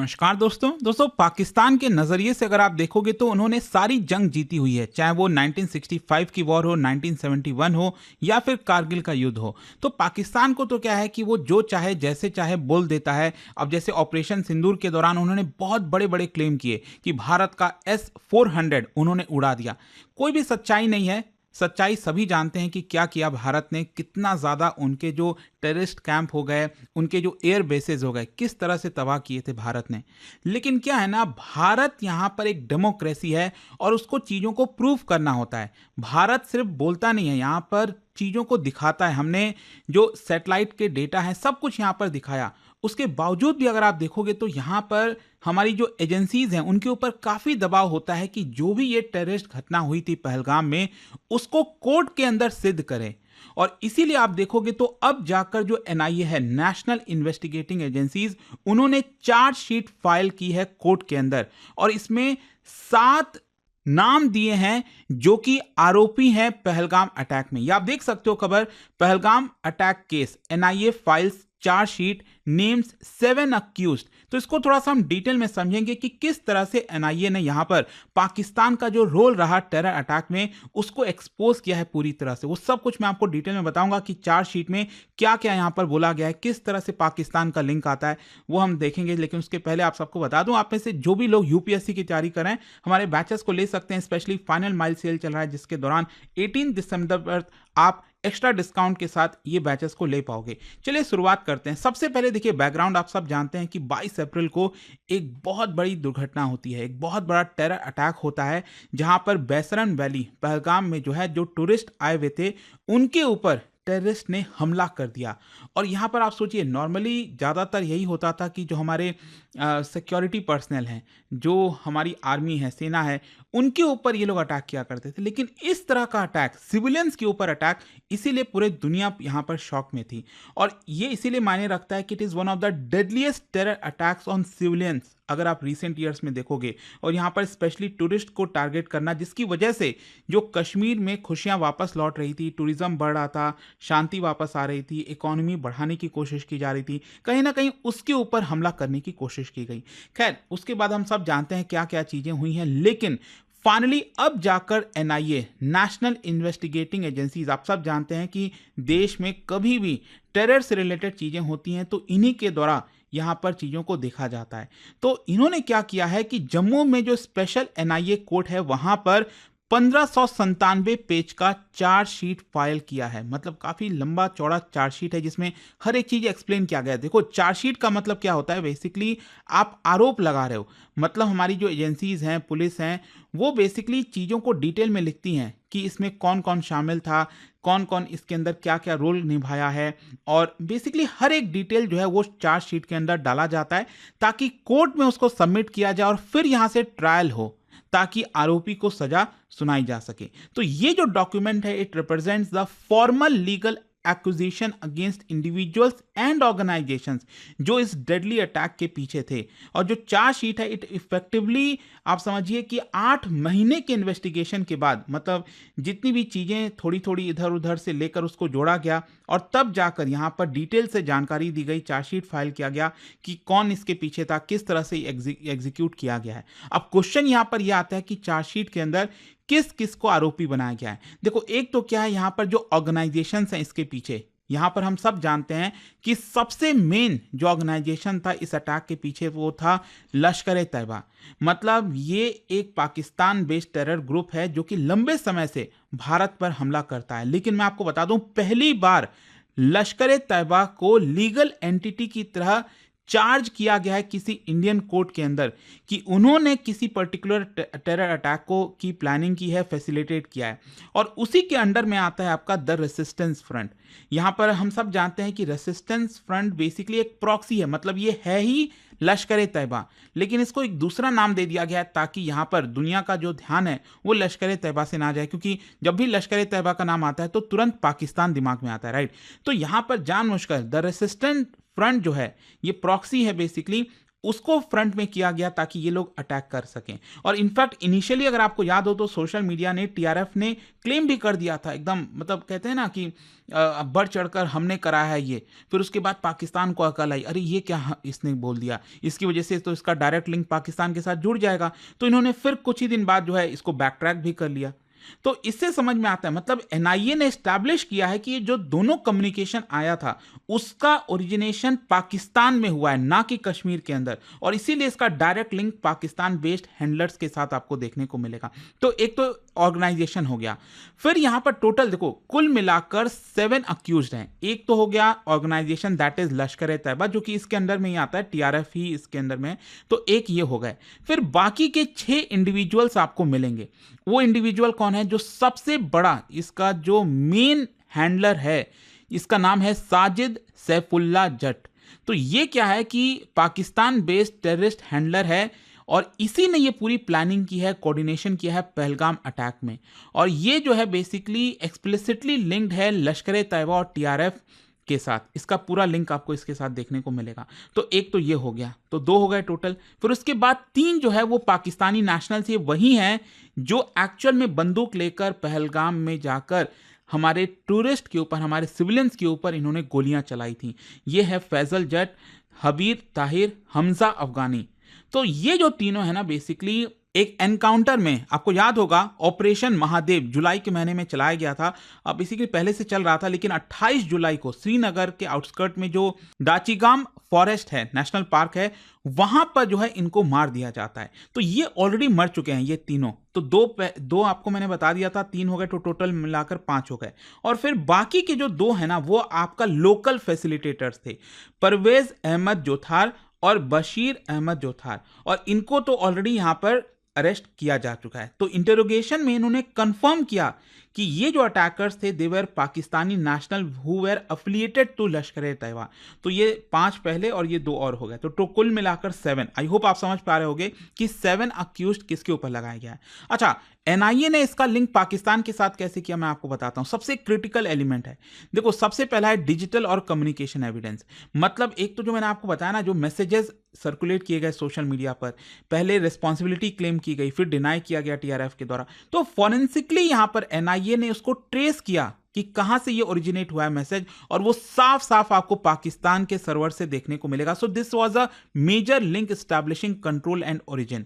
नमस्कार दोस्तों पाकिस्तान के नज़रिए से अगर आप देखोगे तो उन्होंने सारी जंग जीती हुई है, चाहे वो 1965 की वॉर हो, 1971 हो या फिर कारगिल का युद्ध हो। तो पाकिस्तान को तो क्या है कि वो जो चाहे जैसे चाहे बोल देता है। अब जैसे ऑपरेशन सिंदूर के दौरान उन्होंने बहुत बड़े बड़े क्लेम किए कि भारत का S-400 उन्होंने उड़ा दिया। कोई भी सच्चाई नहीं है। सच्चाई सभी जानते हैं कि क्या किया भारत ने, कितना ज़्यादा उनके जो टेररिस्ट कैंप हो गए, उनके जो एयर बेसेस हो गए, किस तरह से तबाह किए थे भारत ने। लेकिन क्या है ना, भारत यहाँ पर एक डेमोक्रेसी है और उसको चीज़ों को प्रूव करना होता है। भारत सिर्फ बोलता नहीं है, यहाँ पर चीज़ों को दिखाता है। हमने जो सैटेलाइट के डेटा हैं सब कुछ यहाँ पर दिखाया। उसके बावजूद भी अगर आप देखोगे तो यहाँ पर हमारी जो एजेंसीज हैं उनके ऊपर काफ़ी दबाव होता है कि जो भी ये टेररिस्ट घटना हुई थी पहलगाम में, उसको कोर्ट के अंदर सिद्ध करें। और इसीलिए आप देखोगे तो अब जाकर जो एनआईए है, नेशनल इन्वेस्टिगेटिंग एजेंसीज, उन्होंने चार्जशीट फाइल की है कोर्ट के अंदर और इसमें 7 नाम दिए हैं जो कि आरोपी हैं पहलगाम अटैक में। ये आप देख सकते हो खबर, Pahalgam attack case, NIA files chargesheet names 7 accused. तो इसको थोड़ा सा हम डिटेल में समझेंगे कि किस तरह से एनआईए ने यहां पर पाकिस्तान का जो रोल रहा टेरर अटैक में उसको एक्सपोज किया है पूरी तरह से। वो सब कुछ मैं आपको डिटेल में बताऊंगा कि चार्जशीट में क्या क्या यहां पर बोला गया है, किस तरह से पाकिस्तान का लिंक आता है, वो हम देखेंगे। लेकिन उसके पहले आप सबको बता दूं, आप में से जो भी लोग यूपीएससी की तैयारी कर रहे हैं हमारे बैचेस को ले सकते हैं। स्पेशली फाइनल माइल सेल चल रहा है जिसके दौरान 18 दिसंबर पर आप एक्स्ट्रा डिस्काउंट के साथ ये बैचेस को ले पाओगे। चलिए शुरुआत करते हैं। सबसे पहले देखिए बैकग्राउंड, आप सब जानते हैं कि 22 अप्रैल को एक बहुत बड़ी दुर्घटना होती है, एक बहुत बड़ा टेरर अटैक होता है जहां पर बैसरन वैली पहलगाम में जो है, जो टूरिस्ट आए हुए थे उनके ऊपर टेररिस्ट ने हमला कर दिया। और यहाँ पर आप सोचिए, नॉर्मली ज़्यादातर यही होता था कि जो हमारे सिक्योरिटी पर्सनल हैं, जो हमारी आर्मी है, सेना है, उनके ऊपर ये लोग अटैक किया करते थे। लेकिन इस तरह का अटैक, सिविलियंस के ऊपर अटैक, इसीलिए पूरे दुनिया यहाँ पर शॉक में थी। और ये इसीलिए मायने रखता है कि it is one of the deadliest terror attacks on civilians अगर आप रिसेंट ईयर्स में देखोगे। और यहाँ पर स्पेशली टूरिस्ट को टारगेट करना, जिसकी वजह से जो कश्मीर में खुशियाँ वापस लौट रही थी, टूरिज्म बढ़ रहा था, शांति वापस आ रही थी, इकोनॉमी बढ़ाने की कोशिश की जा रही थी, कहीं ना कहीं उसके ऊपर हमला करने की कोशिश की गई। खैर, उसके बाद हम सब जानते हैं क्या क्या चीज़ें हुई हैं। लेकिन फाइनली अब जाकर एनआईए, नेशनल इन्वेस्टिगेटिंग एजेंसीज, आप सब जानते हैं कि देश में कभी भी टेरर से रिलेटेड चीज़ें होती हैं तो इन्हीं के द्वारा यहाँ पर चीज़ों को देखा जाता है। तो इन्होंने क्या किया है कि जम्मू में जो स्पेशल एनआईए कोर्ट है वहाँ पर 1597 पेज का चार्जशीट फाइल किया है। मतलब काफ़ी लंबा चौड़ा चार्जशीट है जिसमें हर एक चीज़ एक्सप्लेन किया गया है। देखो, चार्जशीट का मतलब क्या होता है, बेसिकली आप आरोप लगा रहे हो। मतलब हमारी जो एजेंसीज हैं, पुलिस हैं, वो बेसिकली चीज़ों को डिटेल में लिखती हैं कि इसमें कौन कौन शामिल था, कौन कौन इसके अंदर क्या क्या रोल निभाया है। और बेसिकली हर एक डिटेल जो है वो चार्जशीट के अंदर डाला जाता है ताकि कोर्ट में उसको सबमिट किया जाए और फिर यहाँ से ट्रायल हो, ताकि आरोपी को सजा सुनाई जा सके। तो ये जो डॉक्यूमेंट है, it represents the formal legal acquisition against individuals and organisations जो इस डेडली अटैक के पीछे थे। और जो चार्जशीट है, इट इफेक्टिवली आप समझिए कि 8 महीने के इन्वेस्टिगेशन के बाद, मतलब जितनी भी चीज़ें थोड़ी थोड़ी इधर उधर से लेकर उसको जोड़ा गया और तब जाकर यहाँ पर डिटेल से जानकारी दी गई, चार्जशीट फाइल किया गया कि कौन इसके पीछे था, किस तरह से एग्जीक्यूट किया गया है। अब क्वेश्चन यहाँ पर यह आता है कि चार्जशीट के अंदर किस किस को आरोपी बनाया गया है। देखो, एक तो क्या है, यहाँ पर जो ऑर्गेनाइजेशंस हैं इसके पीछे, यहाँ पर हम सब जानते हैं कि सबसे मेन जो ऑर्गेनाइजेशन था इस अटैक के पीछे वो था लश्कर-ए-तैयबा। मतलब ये एक पाकिस्तान बेस्ड टेरर ग्रुप है जो कि लंबे समय से भारत पर हमला करता है। लेकिन मैं आपको बता दूं, पहली बार लश्कर-ए-तैयबा को लीगल एंटिटी की तरह चार्ज किया गया है किसी इंडियन कोर्ट के अंदर कि उन्होंने किसी पर्टिकुलर टेरर अटैक को की प्लानिंग की है, फैसिलिटेट किया है। और उसी के अंडर में आता है आपका द रेसिस्टेंस फ्रंट। यहाँ पर हम सब जानते हैं कि रेसिस्टेंस फ्रंट बेसिकली एक प्रॉक्सी है, मतलब ये है ही लश्कर-ए-तैयबा, लेकिन इसको एक दूसरा नाम दे दिया गया है ताकि यहाँ पर दुनिया का जो ध्यान है वो लश्कर-ए-तैयबा से ना जाए, क्योंकि जब भी लश्कर-ए-तैयबा का नाम आता है तो तुरंत पाकिस्तान दिमाग में आता है, राइट। तो यहाँ पर जानबूझकर द रेसिस्टेंट फ्रंट जो है ये प्रॉक्सी है बेसिकली, उसको फ्रंट में किया गया ताकि ये लोग अटैक कर सकें। और इनफैक्ट इनिशियली अगर आपको याद हो तो सोशल मीडिया ने, टीआरएफ ने क्लेम भी कर दिया था एकदम, मतलब कहते हैं ना कि बढ़ चढ़कर हमने करा है ये। फिर उसके बाद पाकिस्तान को अकल आई, अरे ये क्या इसने बोल दिया, इसकी वजह से तो इसका डायरेक्ट लिंक पाकिस्तान के साथ जुड़ जाएगा। तो इन्होंने फिर कुछ ही दिन बाद जो है इसको बैक ट्रैक भी कर लिया। तो इससे समझ में आता है, मतलब एनआईए ने एस्टैब्लिश किया है कि ये जो दोनों कम्युनिकेशन आया था उसका ओरिजिनेशन पाकिस्तान में हुआ है, ना कि कश्मीर के अंदर, और इसीलिए इसका direct link Pakistan based handlers के साथ आपको देखने को मिलेगा। तो एक तो ऑर्गेनाइजेशन हो गया। फिर यहां पर टोटल देखो, कुल मिलाकर 7 अक्यूज्ड हैं। एक तो हो गया ऑर्गेनाइजेशन, दैट इज लश्कर ए तैयबा, जो कि इसके अंदर में ही आता है, टीआरएफ ही इसके अंदर में। तो एक ये हो गए। फिर बाकी के 6 इंडिविजुअल्स आपको मिलेंगे। वो इंडिविजुअल कौन है? जो सबसे बड़ा इसका जो मेन हैंडलर है, इसका नाम है साजिद सैफुल्लाह जट। तो ये क्या है कि पाकिस्तान बेस्ड टेररिस्ट हैंडलर है, और इसी ने ये पूरी प्लानिंग की है, कोऑर्डिनेशन किया है पहलगाम अटैक में। और ये जो है बेसिकली एक्सप्लिसिटली लिंक्ड है लश्कर ए तैयबा और टीआरएफ के साथ। इसका पूरा लिंक आपको इसके साथ देखने को मिलेगा। तो एक तो ये हो गया, तो 2 हो गए टोटल। फिर उसके बाद 3 जो है वो पाकिस्तानी नेशनल्स, ये वही हैं जो एक्चुअल में बंदूक लेकर पहलगाम में जाकर हमारे टूरिस्ट के ऊपर, हमारे सिविलियंस के ऊपर इन्होंने गोलियां चलाई थी। ये है फैजल जट, हबीर ताहिर, हमजा अफगानी। तो ये जो तीनों है ना बेसिकली एक एनकाउंटर में, आपको याद होगा ऑपरेशन महादेव जुलाई के महीने में चलाया गया था। अब बेसिकली पहले से चल रहा था, लेकिन 28 जुलाई को श्रीनगर के आउटस्कर्ट में जो दाचिगाम फॉरेस्ट है, नेशनल पार्क है, वहां पर जो है इनको मार दिया जाता है। तो ये ऑलरेडी मर चुके हैं ये तीनों। तो दो आपको मैंने बता दिया था, 3 हो गए, तो टोटल मिलाकर 5 हो गए। और फिर बाकी के जो 2 है ना, वो आपका लोकल फैसिलिटेटर्स थे, परवेज अहमद जोथार और बशीर अहमद जोथार। और इनको तो ऑलरेडी यहां पर अरेस्ट किया जा चुका है। तो इंटरोगेशन में इन्होंने कंफर्म किया कि ये जो अटैकर्स थे they were Pakistani national who were affiliated to Lashkar e Taiba. तो ये 5 पहले और ये 2 और हो गए, तो कुल मिलाकर 7। आई होप आप समझ पा रहे होगे कि 7 अक्यूज्ड किसके ऊपर लगाया गया है। अच्छा, एनआईए ने इसका लिंक पाकिस्तान के साथ कैसे किया, मैं आपको बताता हूं। सबसे क्रिटिकल एलिमेंट है, देखो सबसे पहला है डिजिटल और कम्युनिकेशन एविडेंस। मतलब एक तो जो मैंने आपको बताया ना, जो मैसेजेस सर्कुलेट किए गए सोशल मीडिया पर, पहले रिस्पॉन्सिबिलिटी क्लेम की गई, फिर डिनाई किया गया टीआरएफ के द्वारा। तो फॉरेंसिकली यहां पर एनआईए ने उसको ट्रेस किया कि कहां से ये ओरिजिनेट हुआ है मैसेज, और वो साफ साफ आपको पाकिस्तान के सर्वर से देखने को मिलेगा। So this was a major link establishing control and origin.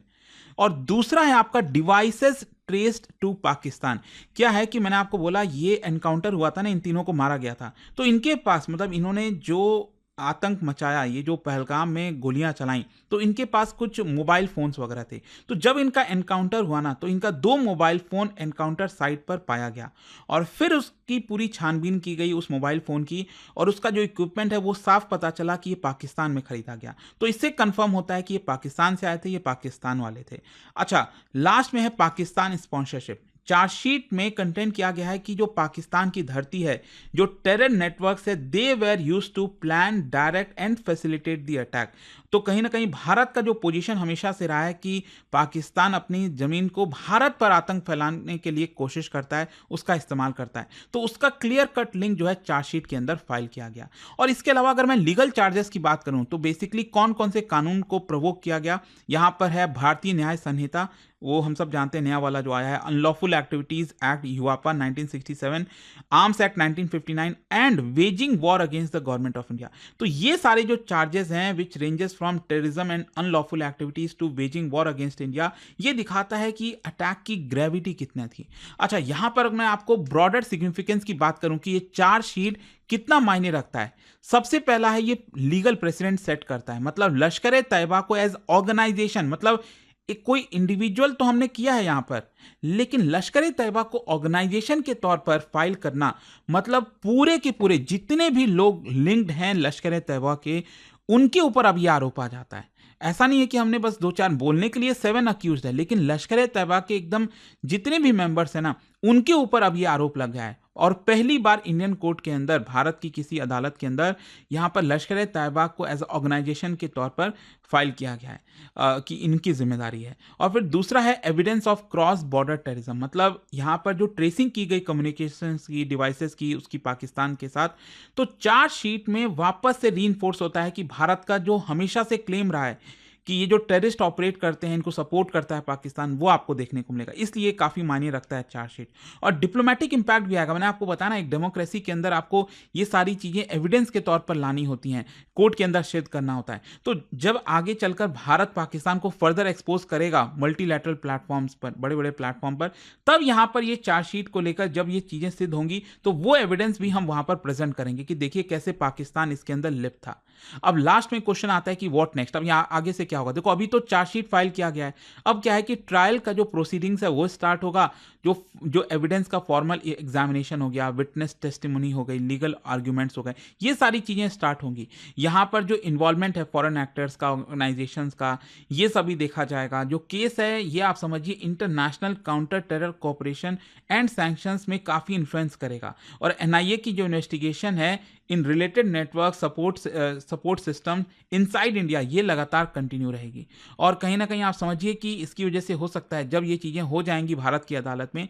और दूसरा है आपका डिवाइसेस ट्रेस्ड टू पाकिस्तान। क्या है कि मैंने आपको बोला ये एनकाउंटर हुआ था ना, इन तीनों को मारा गया था, तो इनके पास, मतलब इन्होंने जो आतंक मचाया, ये जो पहलगाम में गोलियां चलाई, तो इनके पास कुछ मोबाइल फोन्स वगैरह थे। तो जब इनका एनकाउंटर हुआ ना, तो इनका 2 मोबाइल फोन एनकाउंटर साइट पर पाया गया, और फिर उसकी पूरी छानबीन की गई उस मोबाइल फोन की, और उसका जो इक्विपमेंट है वो साफ पता चला कि ये पाकिस्तान में खरीदा गया। तो इससे कंफर्म होता है कि ये पाकिस्तान से आए थे, ये पाकिस्तान वाले थे। अच्छा, लास्ट में है पाकिस्तान स्पॉन्सरशिप। चार्जशीट में कंटेंट किया गया है कि जो पाकिस्तान की धरती है, जो टेरर नेटवर्क है, they were used to plan, direct and facilitate the attack. तो कहीं ना कहीं भारत का जो पोजीशन हमेशा से रहा है कि पाकिस्तान अपनी जमीन को भारत पर आतंक फैलाने के लिए कोशिश करता है, उसका इस्तेमाल करता है। तो उसका क्लियर कट लिंक जो है चार्जशीट के अंदर फाइल किया गया। और इसके अलावा अगर मैं लीगल चार्जेस की बात करूं, तो बेसिकली कौन कौन से कानून को प्रोवोक किया गया, यहां पर है भारतीय न्याय संहिता, वो हम सब जानते हैं नया वाला जो आया है, unlawful activities act UAPA 1967, arms act 1959 and waging war against the government of India. तो ये सारे जो चार्जेस हैं which ranges from terrorism and unlawful activities to waging war against India, ये दिखाता है कि अटैक की ग्रेविटी कितना थी। अच्छा, यहां पर मैं आपको ब्रॉडर सिग्निफिकेंस की बात करूं कि ये चार्जशीट कितना मायने रखता है। सबसे पहला है ये लीगल प्रेसिडेंट सेट करता है, मतलब लश्कर ए तैयबा को एज ऑर्गेनाइजेशन, मतलब एक कोई इंडिविजुअल तो हमने किया है यहां पर, लेकिन लश्कर ए तैयबा को ऑर्गेनाइजेशन के तौर पर फाइल करना, मतलब पूरे के पूरे जितने भी लोग लिंक्ड हैं लश्कर ए तैयबा के, उनके ऊपर अब यह आरोप आ जाता है। ऐसा नहीं है कि हमने बस 2-4 बोलने के लिए 7 अक्यूज है, लेकिन लश्कर ए तैयबा के एकदम जितने भी मेंबर्स हैं ना, उनके ऊपर अब यह आरोप लग गया है। और पहली बार इंडियन कोर्ट के अंदर, भारत की किसी अदालत के अंदर, यहां पर लश्कर ए तैयबा को एज ऑर्गेनाइजेशन के तौर पर फाइल किया गया है कि इनकी जिम्मेदारी है। और फिर दूसरा है evidence of cross border terrorism, मतलब यहां पर जो ट्रेसिंग की गई कम्युनिकेशन की, डिवाइसेस की, उसकी पाकिस्तान के साथ, तो चार्जशीट में वापस से रीइंफोर्स होता है कि भारत का जो हमेशा से क्लेम रहा है कि ये जो टेररिस्ट ऑपरेट करते हैं, इनको सपोर्ट करता है पाकिस्तान, वो आपको देखने को मिलेगा। इसलिए काफ़ी मायने रखता है चार्जशीट। और डिप्लोमेटिक इंपैक्ट भी आएगा। मैंने आपको बताया ना, एक डेमोक्रेसी के अंदर आपको ये सारी चीज़ें एविडेंस के तौर पर लानी होती हैं, कोर्ट के अंदर सिद्ध करना होता है। तो जब आगे चलकर भारत पाकिस्तान को फर्दर एक्सपोज करेगा मल्टीलैटरल प्लेटफॉर्म्स पर, बड़े बड़े प्लेटफॉर्म पर, तब यहाँ पर ये चार्जशीट को लेकर जब ये चीज़ें सिद्ध होंगी तो वो एविडेंस भी हम वहाँ पर प्रेजेंट करेंगे कि देखिए कैसे पाकिस्तान इसके अंदर लिप्त था। अब लास्ट में क्वेश्चन आता है कि व्हाट नेक्स्ट, अब यहाँ आगे से क्या होगा। देखो अभी तो चार्जशीट फाइल किया गया है, अब क्या है कि ट्रायल का जो प्रोसीडिंग्स है वो स्टार्ट होगा, जो एविडेंस का फॉर्मल एग्जामिनेशन हो गया, विटनेस टेस्टिमनी हो गई, लीगल आर्ग्यूमेंट्स हो गए, ये सारी चीज़ें स्टार्ट होंगी। यहाँ पर जो इन्वॉल्वमेंट है फॉरेन एक्टर्स का, ऑर्गेनाइजेशंस का, ये सभी देखा जाएगा। जो केस है ये आप समझिए international counter terror cooperation and sanctions में काफ़ी इन्फ्लुएंस करेगा। और एनआईए की जो इन्वेस्टिगेशन है in related network support system inside India, ये लगातार कंटिन्यू रहेगी। और कहीं ना कहीं आप समझिए कि इसकी वजह से हो सकता है जब ये चीज़ें हो जाएंगी भारत की अदालत में,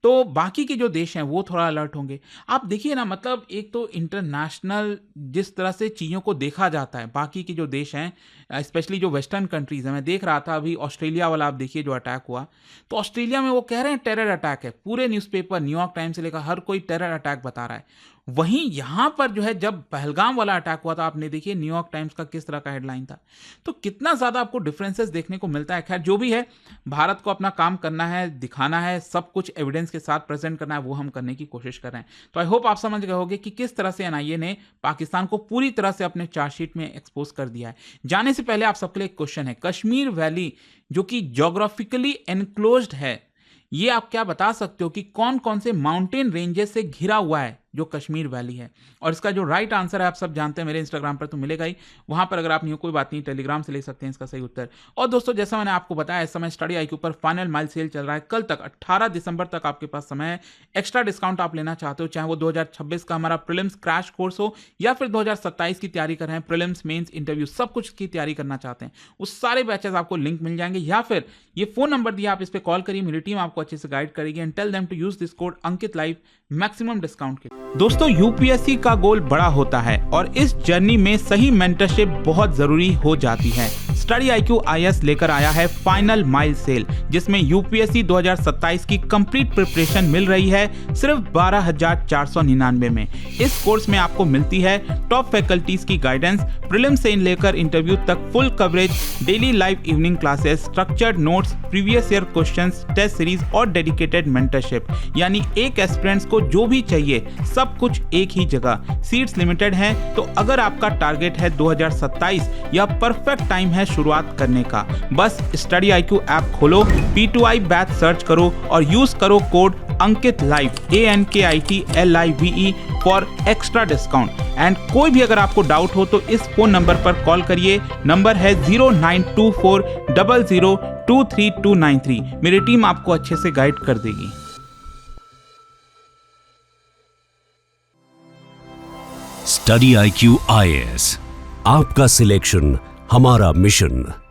तो बाकी के जो देश हैं वो थोड़ा अलर्ट होंगे। आप देखिए ना, मतलब एक तो इंटरनेशनल जिस तरह से चीज़ों को देखा जाता है, बाकी के जो देश हैं, स्पेशली जो वेस्टर्न कंट्रीज़ हैं, मैं देख रहा था अभी ऑस्ट्रेलिया वाला, आप देखिए जो अटैक हुआ, तो ऑस्ट्रेलिया में वो कह रहे हैं टेरर अटैक है, पूरे न्यूज़पेपर न्यूयॉर्क टाइम्स से लेकर हर कोई टेरर अटैक बता रहा है। वहीं यहाँ पर जो है जब पहलगाम वाला अटैक हुआ था, आपने देखिए न्यूयॉर्क टाइम्स का किस तरह का हेडलाइन था। तो कितना ज़्यादा आपको डिफरेंसेस देखने को मिलता है। खैर जो भी है, भारत को अपना काम करना है, दिखाना है, सब कुछ एविडेंस के साथ प्रेजेंट करना है, वो हम करने की कोशिश कर रहे हैं। तो आई होप आप समझ गए होंगे कि किस तरह से एनआईए ने पाकिस्तान को पूरी तरह से अपने चार्जशीट में एक्सपोज कर दिया है। जाने से पहले आप सबके लिए एक क्वेश्चन है, कश्मीर वैली जो कि ज्योग्राफिकली एनक्लोज्ड है, ये आप क्या बता सकते हो कि कौन कौन से माउंटेन रेंजेस से घिरा हुआ है जो कश्मीर वैली है? और इसका जो राइट आंसर है आप सब जानते हैं, मेरे इंस्टाग्राम पर तो मिलेगा ही, वहां पर अगर आप नहीं हो कोई बात नहीं, टेलीग्राम से ले सकते हैं इसका सही उत्तर। और दोस्तों जैसा मैंने आपको बताया, इस समय स्टडी आईक्यू पर फाइनल माइल सेल चल रहा है, कल तक 18 दिसंबर तक आपके पास समय है। एक्स्ट्रा डिस्काउंट आप लेना चाहते हो, चाहे वो 2026 का हमारा प्रीलिम्स क्रैश कोर्स हो या फिर 2027 की तैयारी कर रहे हैं, प्रीलिम्स मेंस इंटरव्यू सब कुछ की तैयारी करना चाहते हैं, उस सारे बैचेस आपको लिंक मिल जाएंगे, या फिर ये फोन नंबर दिया, आप इस पर कॉल करिए, मेरी टीम आपको अच्छे से गाइड करेगी। And tell them to use this code Ankit live maximum discount के। दोस्तों यूपीएससी का गोल बड़ा होता है और इस जर्नी में सही मेंटरशिप बहुत जरूरी हो जाती है। स्टडी आईक्यू आईएएस लेकर आया है फाइनल माइल सेल, जिसमें यूपीएससी 2027 की कंप्लीट प्रिपरेशन मिल रही है सिर्फ 12,499 में। इस कोर्स में आपको मिलती है टॉप फैकल्टीज की गाइडेंस, प्रीलिम्स से लेकर इंटरव्यू तक full coverage, daily live evening classes, structured notes, previous year questions, test series और डेडिकेटेड मेंटरशिप। यानी एक एस्पिरेंट्स को जो भी चाहिए सब कुछ एक ही जगह। सीट्स लिमिटेड हैं, तो अगर आपका टारगेट है 2027, यह परफेक्ट टाइम है शुरुआत करने का। बस स्टडी आईक्यू ऐप खोलो, P2I बैच सर्च करो और यूज करो code Ankit live ANKITLIVE for extra discount. And कोई भी अगर आपको डाउट हो तो इस फोन नंबर पर कॉल करिए, नंबर है 0924002323। मेरी टीम आपको अच्छे से गाइड कर देगी। स्टडी आईक्यू आईएएस, आपका सिलेक्शन हमारा मिशन।